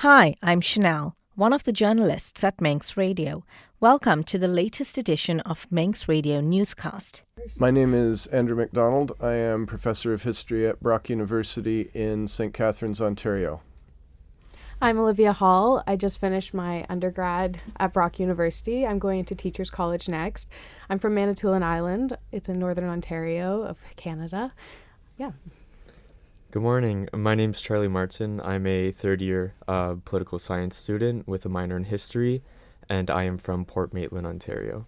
Hi, I'm Chanelle, one of the journalists at Manx Radio. Welcome to the latest edition of Manx Radio Newscast. My name is Andrew MacDonald. I am Professor of History at Brock University in St. Catharines, Ontario. I'm Olivia Hall. I just finished my undergrad at Brock University. I'm going into Teachers College next. I'm from Manitoulin Island. It's in Northern Ontario of Canada. Yeah. Good morning. My name's Charlie Martin. I'm a third-year political science student with a minor in history, and I am from Port Maitland, Ontario.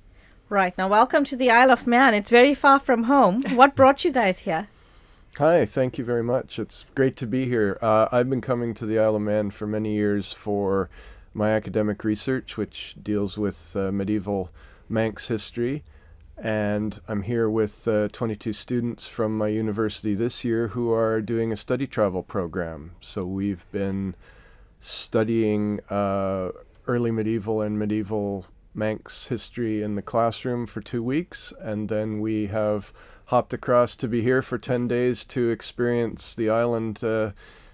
Right, now welcome to the Isle of Man. It's very far from home. What brought you guys here? Hi, thank you very much. It's great to be here. I've been coming to the Isle of Man for many years for my academic research, which deals with medieval Manx history. And I'm here with 22 students from my university this year who are doing a study travel program. So we've been studying early medieval and medieval Manx history in the classroom for 2 weeks, and then we have hopped across to be here for 10 days to experience the island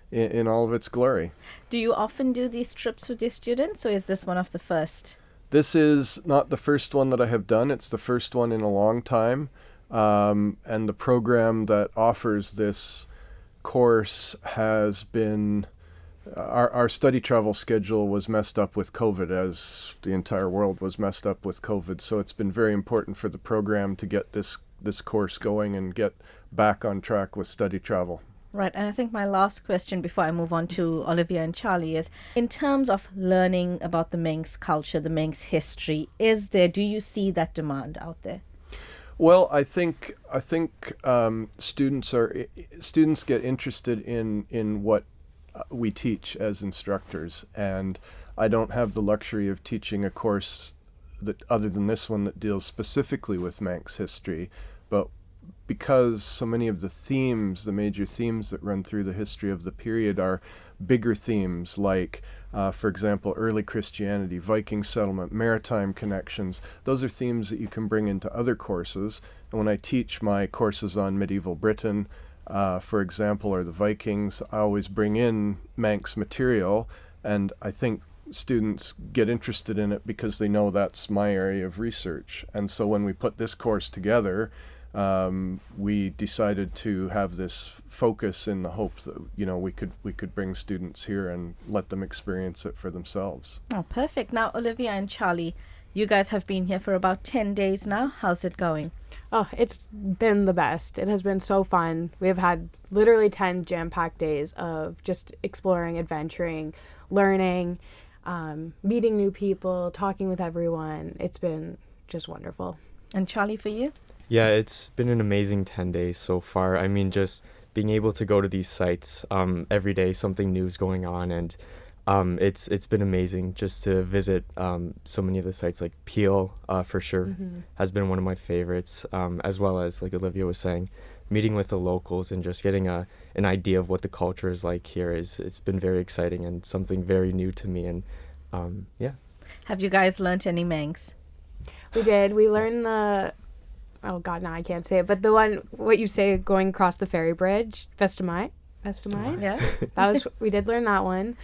in all of its glory. Do you often do these trips with your students, or is this one of the first? This is not the first one that I have done. It's the first one in a long time. And the program that offers this course has been... Our study travel schedule was messed up with COVID, as the entire world was messed up with COVID. So it's been very important for the program to get this course going and get back on track with study travel. Right, and I think my last question before I move on to Olivia and Charlie is, in terms of learning about the Manx culture, the Manx history, do you see that demand out there? Well, I think students get interested in what we teach as instructors, and I don't have the luxury of teaching a course that other than this one that deals specifically with Manx history, but because so many of the major themes that run through the history of the period are bigger themes like, for example, early Christianity, Viking settlement, maritime connections. Those are themes that you can bring into other courses. And when I teach my courses on medieval Britain, for example, or the Vikings, I always bring in Manx material, and I think students get interested in it because they know that's my area of research. And so when we put this course together, we decided to have this focus in the hope that we could bring students here and let them experience it for themselves. Oh, perfect. Now, Olivia and Charlie, you guys have been here for about 10 days now. How's it going? Oh, it's been the best. It has been so fun. We have had literally 10 jam-packed days of just exploring, adventuring, learning, meeting new people, talking with everyone. It's been just wonderful. And Charlie, for you? Yeah, it's been an amazing 10 days so far. I mean, just being able to go to these sites every day, something new is going on, and it's been amazing just to visit so many of the sites, like Peel for sure has been one of my favorites, as well as, like Olivia was saying, meeting with the locals and just getting an idea of what the culture is like here. It's been very exciting and something very new to me, and yeah. Have you guys learned any Manx? We did. We learned oh God, now I can't say it, but the one, what you say going across the ferry bridge, Vestamai? Yeah. We did learn that one.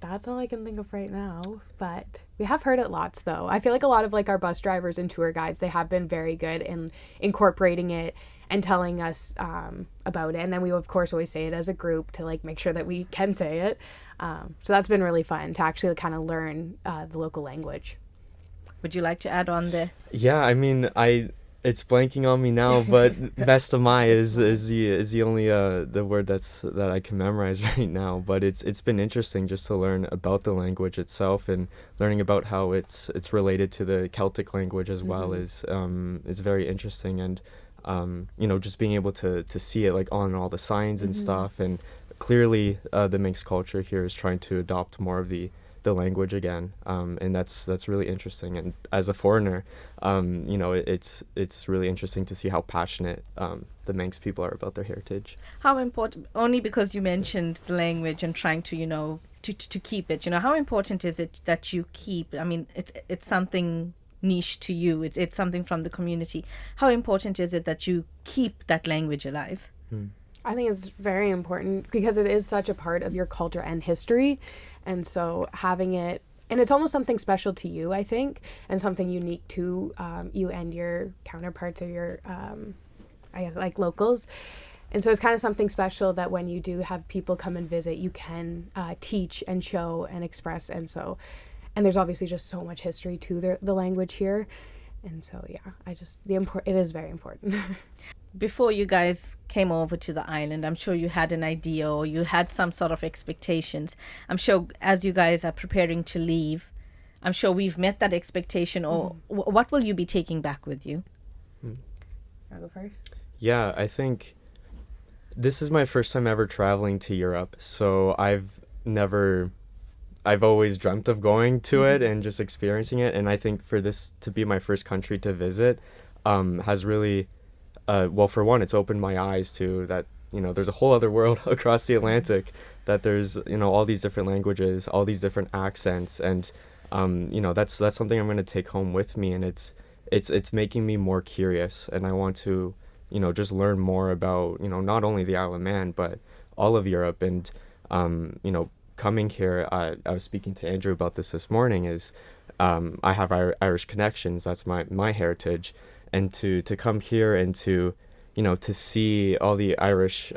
That's all I can think of right now, but we have heard it lots though. I feel like a lot of our bus drivers and tour guides, they have been very good in incorporating it and telling us about it. And then we of course always say it as a group to make sure that we can say it. So that's been really fun to actually kind of learn the local language. Would you like to add on there? Yeah, I mean, it's blanking on me now, but Vestamai is the only the word that I can memorize right now. But it's been interesting just to learn about the language itself and learning about how it's related to the Celtic language as well is very interesting, and just being able to see it on all the signs and stuff, and clearly the Manx culture here is trying to adopt more of the language again, and that's really interesting. And as a foreigner, it's really interesting to see how passionate the Manx people are about their heritage. How important? Only because you mentioned the language and trying to to keep it. How important is it that you keep? I mean, it's something niche to you. It's something from the community. How important is it that you keep that language alive? I think it's very important because it is such a part of your culture and history. And so having it, and it's almost something special to you, I think, and something unique to you and your counterparts or your, I guess, like locals. And so it's kind of something special that when you do have people come and visit, you can teach and show and express. And so, and there's obviously just so much history to the language here. And so, yeah, it is very important. Before you guys came over to the island, I'm sure you had an idea or you had some sort of expectations. I'm sure as you guys are preparing to leave, I'm sure we've met that expectation. Or what will you be taking back with you? I'll go first. Yeah, I think this is my first time ever traveling to Europe. So I've always dreamt of going to it and just experiencing it. And I think for this to be my first country to visit has really... well, for one, it's opened my eyes to that, there's a whole other world across the Atlantic, that there's, all these different languages, all these different accents. And, that's something I'm going to take home with me. And it's making me more curious. And I want to, just learn more about, not only the Isle of Man, but all of Europe. And, coming here, I was speaking to Andrew about this morning, is I have Irish connections. That's my heritage. And to come here and to see all the Irish,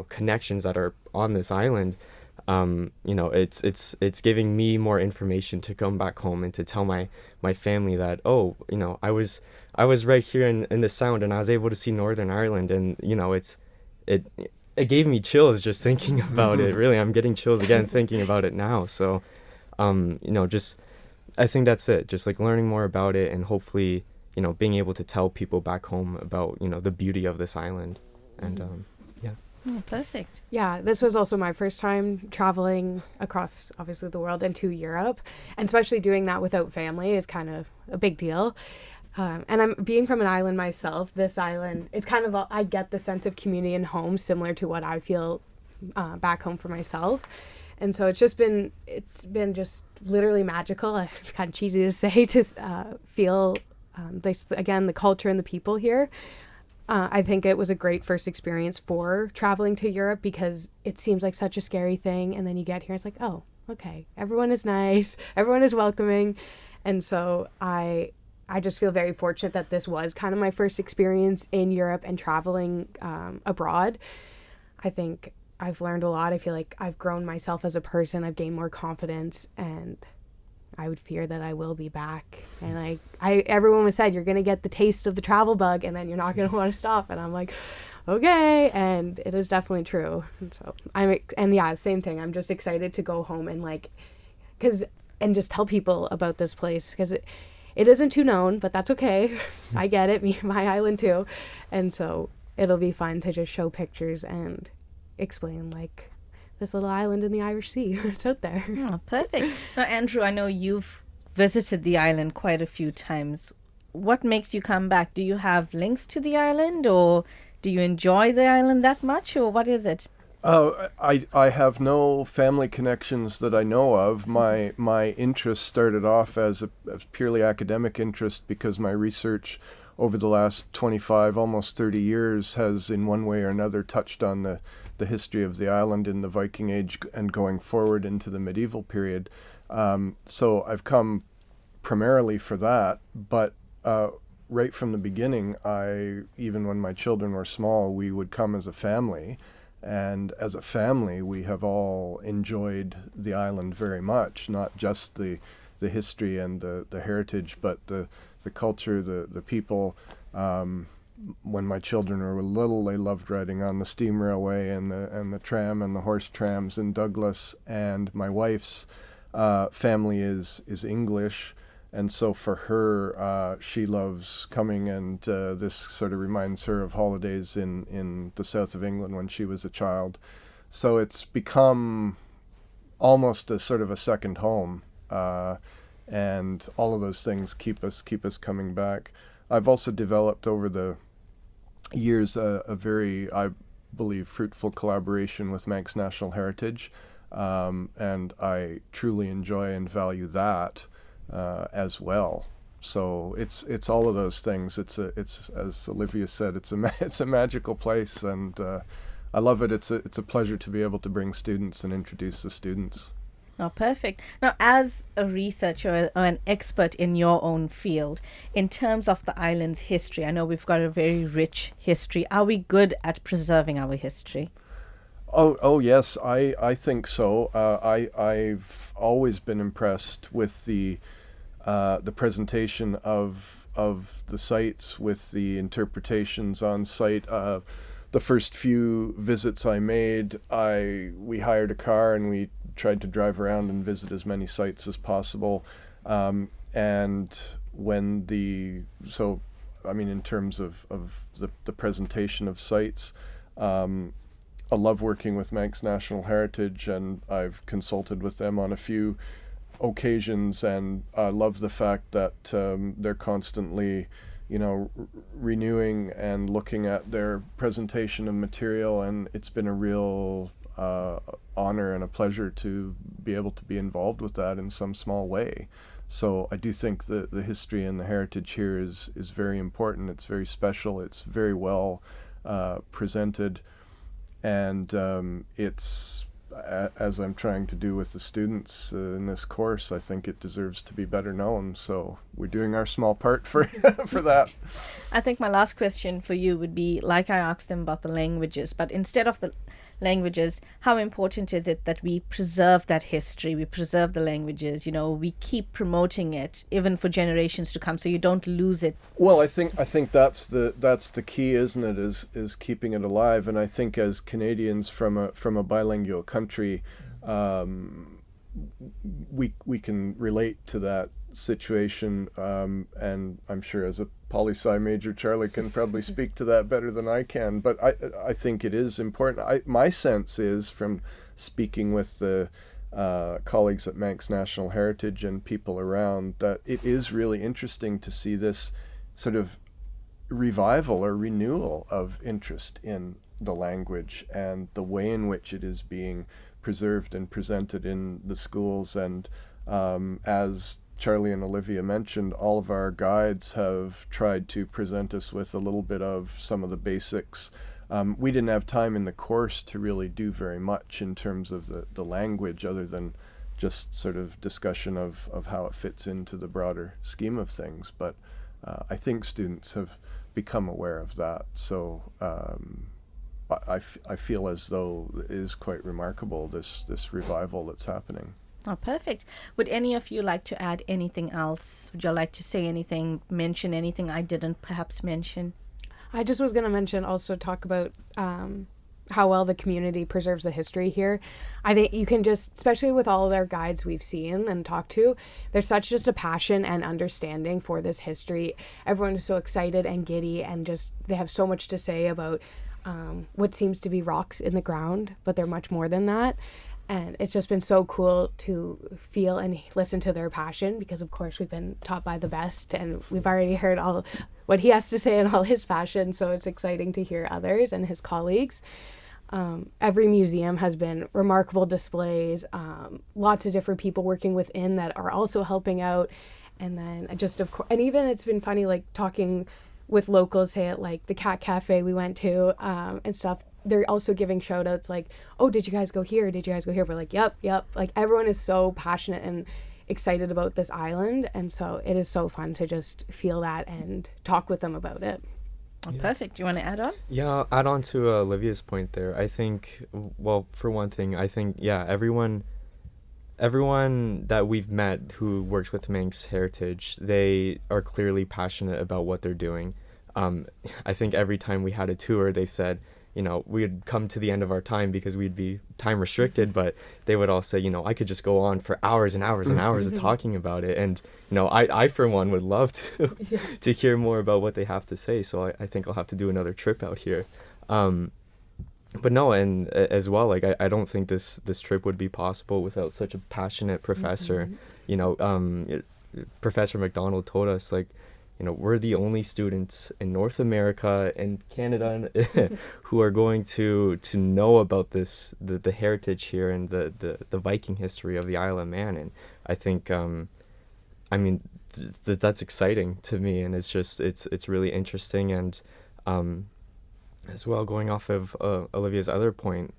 connections that are on this island, it's giving me more information to come back home and to tell my family that, I was right here in the Sound and I was able to see Northern Ireland, and it gave me chills just thinking about it. Really, I'm getting chills again thinking about it now. So, just I think that's it. Just like learning more about it and hopefully, being able to tell people back home about, the beauty of this island. And, yeah. Oh, perfect. Yeah, this was also my first time traveling across, obviously, the world and to Europe. And especially doing that without family is kind of a big deal. And I'm being from an island myself. This island, it's kind of, I get the sense of community and home similar to what I feel back home for myself. And so it's been just literally magical. It's kind of cheesy to say, to feel... again, the culture and the people here. I think it was a great first experience for traveling to Europe because it seems like such a scary thing. And then you get here, it's like, oh, okay, everyone is nice, everyone is welcoming. And so I just feel very fortunate that this was kind of my first experience in Europe and traveling abroad. I think I've learned a lot. I feel like I've grown myself as a person. I've gained more confidence, and I would fear that I will be back. And everyone was said, you're going to get the taste of the travel bug and then you're not going to want to stop. And I'm like, okay. And it is definitely true. And so same thing. I'm just excited to go home and and just tell people about this place because it isn't too known, but that's okay. I get it. My island too. And so it'll be fun to just show pictures and explain this little island in the Irish Sea. It's out there. Oh, perfect. Now, Andrew, I know you've visited the island quite a few times. What makes you come back? Do you have links to the island, or do you enjoy the island that much, or what is it? I have no family connections that I know of. My interest started off as a purely academic interest because my research over the last 25, almost 30 years has in one way or another touched on the history of the island in the Viking Age and going forward into the medieval period. So I've come primarily for that, but right from the beginning, even when my children were small, we would come as a family. And as a family, we have all enjoyed the island very much, not just the history and the heritage, but the culture, the people. When my children were little, they loved riding on the steam railway and the tram and the horse trams in Douglas. And my wife's family is English, and so for her, she loves coming, and this sort of reminds her of holidays in the south of England when she was a child. So it's become almost a sort of a second home, and all of those things keep us coming back. I've also developed over the years a very, I believe, fruitful collaboration with Manx National Heritage, and I truly enjoy and value that as well. So it's all of those things. It's as Olivia said, it's a magical place, and I love it. It's a pleasure to be able to bring students and introduce the students. Oh, perfect. Now, as a researcher or an expert in your own field, in terms of the island's history, I know we've got a very rich history. Are we good at preserving our history? Oh yes, I think so. I've always been impressed with the presentation of the sites, with the interpretations on site. The first few visits I made, we hired a car and we tried to drive around and visit as many sites as possible. And in terms of the presentation of sites, I love working with Manx National Heritage, and I've consulted with them on a few occasions, and I love the fact that they're constantly, renewing and looking at their presentation of material, and it's been a real honor and a pleasure to be able to be involved with that in some small way. So I do think that the history and the heritage here is very important. It's very special. It's very well presented, and it's, as I'm trying to do with the students in this course, I think it deserves to be better known. So we're doing our small part for for that. I think my last question for you would be, like I asked them about the languages, but instead of the languages, how important is it that we preserve that history, we preserve the languages, we keep promoting it even for generations to come, so you don't lose it? Well, I think that's the key, isn't it? Is keeping it alive. And I think as Canadians from a bilingual country, we can relate to that situation, and I'm sure as a poli-sci major, Charlie can probably speak to that better than I can. But I think it is important. My sense is, from speaking with the colleagues at Manx National Heritage and people around, that it is really interesting to see this sort of revival or renewal of interest in the language and the way in which it is being preserved and presented in the schools. And as Charlie and Olivia mentioned, all of our guides have tried to present us with a little bit of some of the basics. We didn't have time in the course to really do very much in terms of the language, other than just sort of discussion of how it fits into the broader scheme of things. But I think students have become aware of that. So I feel as though it is quite remarkable, this revival that's happening. Oh, perfect. Would any of you like to add anything else? Would you like to say anything, mention anything I didn't perhaps mention? I just was going to mention, also talk about how well the community preserves the history here. I think you can just, especially with all of their guides we've seen and talked to, there's such just a passion and understanding for this history. Everyone is so excited and giddy, and just they have so much to say about what seems to be rocks in the ground, but they're much more than that. And it's just been so cool to feel and listen to their passion, because of course we've been taught by the best, and we've already heard all what he has to say and all his passion. So it's exciting to hear others and his colleagues. Every museum has been remarkable displays, lots of different people working within that are also helping out. And then just, of course, and even it's been funny, like talking with locals, say at like the Cat Cafe we went to and stuff. They're also giving shout outs like, oh, did you guys go here? Did you guys go here? We're like, yep. Like everyone is so passionate and excited about this island. And so it is so fun to just feel that and talk with them about it. Oh, yeah. Perfect. Do you want to add on? Yeah, I'll add on to Olivia's point there. I think, well, for one thing, I think, yeah, everyone that we've met who works with Manx Heritage, they are clearly passionate about what they're doing. I think every time we had a tour, they said, we'd come to the end of our time because we'd be time restricted, but they would all say, I could just go on for hours and hours and hours of talking about it. And, I for one would love to hear more about what they have to say. So I think I'll have to do another trip out here. But no, and as well, like, I don't think this trip would be possible without such a passionate professor. Professor McDonald told us, like, we're the only students in North America and Canada who are going to know about the heritage here and the Viking history of the Isle of Man. And I think, that's exciting to me, and it's really interesting. And as well, going off of Olivia's other point,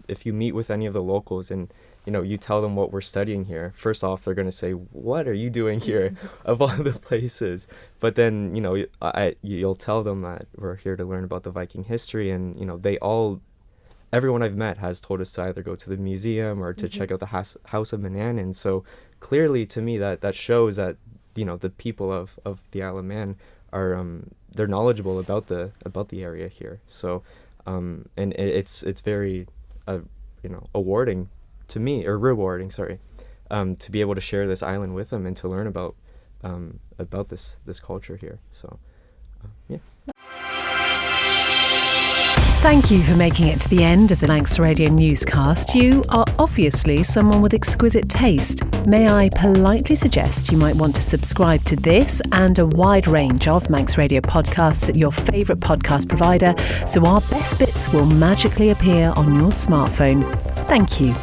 if you meet with any of the locals and you tell them what we're studying here, first off they're going to say, what are you doing here of all the places? But then you'll tell them that we're here to learn about the Viking history, and everyone I've met has told us to either go to the museum or to check out the House of Manannan. So clearly to me that shows that the people of the Isle of Man are they're knowledgeable about the area here. So and it's very rewarding to be able to share this island with them and to learn about this culture here. So yeah. Thank you for making it to the end of the Manx Radio newscast. You are obviously someone with exquisite taste. May I politely suggest you might want to subscribe to this and a wide range of Manx Radio podcasts at your favourite podcast provider, so our best bits will magically appear on your smartphone. Thank you.